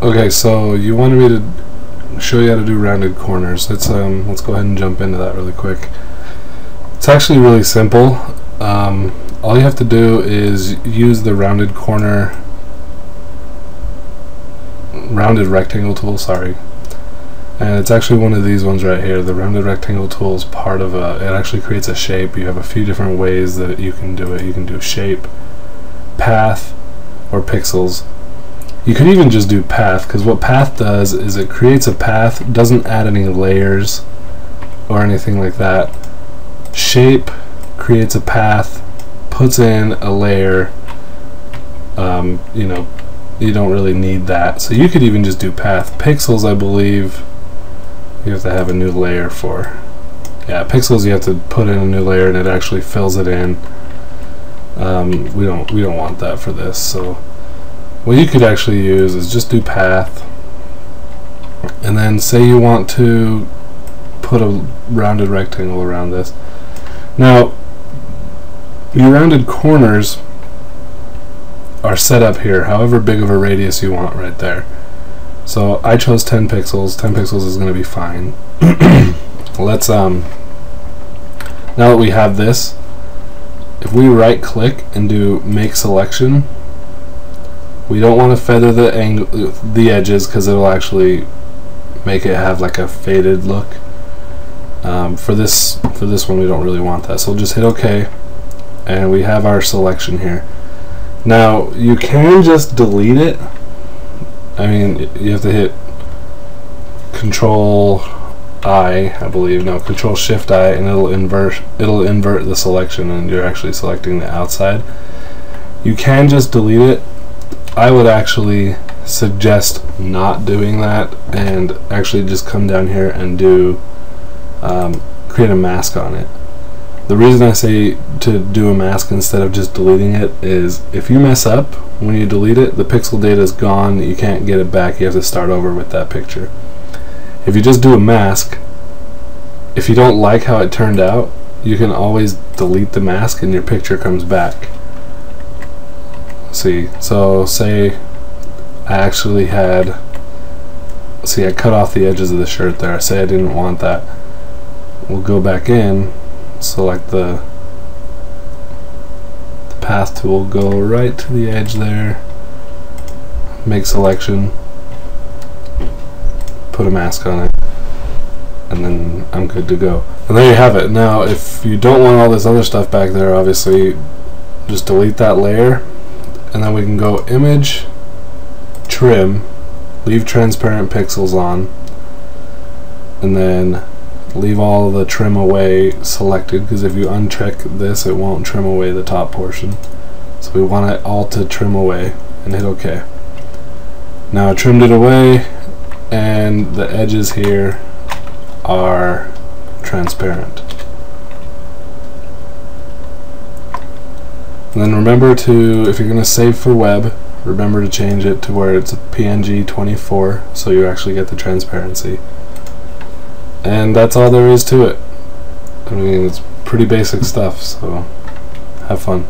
Okay, so you wanted me to show you how to do rounded corners. Let's go ahead and jump into that really quick. It's actually really simple. All you have to do is use the rounded rectangle tool, sorry. And it's actually one of these ones right here. The rounded rectangle tool is part of it actually creates a shape. You have a few different ways that you can do it. You can do shape, path, or pixels. You could even just do path, because what path does is it creates a path, doesn't add any layers or anything like that. Shape creates a path, puts in a layer. You know, you don't really need that, so you could even just do path. Pixels, I believe you have to have a new layer for. Yeah, pixels you have to put in a new layer and it actually fills it in. We don't want that for this, so what you could actually use is just do path, and then say you want to put a rounded rectangle around this. Now your rounded corners are set up here, however big of a radius you want right there. So I chose 10 pixels. 10 pixels is going to be fine. Let's now that we have this, if we right click and do make selection, we don't want to feather the edges, because it'll actually make it have like a faded look. For this one we don't really want that, so we'll just hit OK, and we have our selection here. Now you can just delete it. I mean, you have to hit Control I believe, no, Control Shift I, and it'll invert the selection, and you're actually selecting the outside. You can just delete it. I would actually suggest not doing that, and actually just come down here and do create a mask on it. The reason I say to do a mask instead of just deleting it is if you mess up when you delete it, the pixel data is gone, you can't get it back, you have to start over with that picture. If you just do a mask, if you don't like how it turned out, you can always delete the mask and your picture comes back. See, so say I actually had, see, I cut off the edges of the shirt there. Say I didn't want that. We'll go back in, select the path tool, go right to the edge there, make selection, put a mask on it, and then I'm good to go. And there you have it. Now if you don't want all this other stuff back there, obviously just delete that layer, and then we can go image, trim, leave transparent pixels on, and then leave all the trim away selected, because if you uncheck this it won't trim away the top portion. So we want it all to trim away, and hit OK. Now I trimmed it away, and the edges here are transparent. And then remember to, if you're going to save for web, remember to change it to where it's a PNG 24, so you actually get the transparency. And that's all there is to it. I mean, it's pretty basic stuff, so have fun.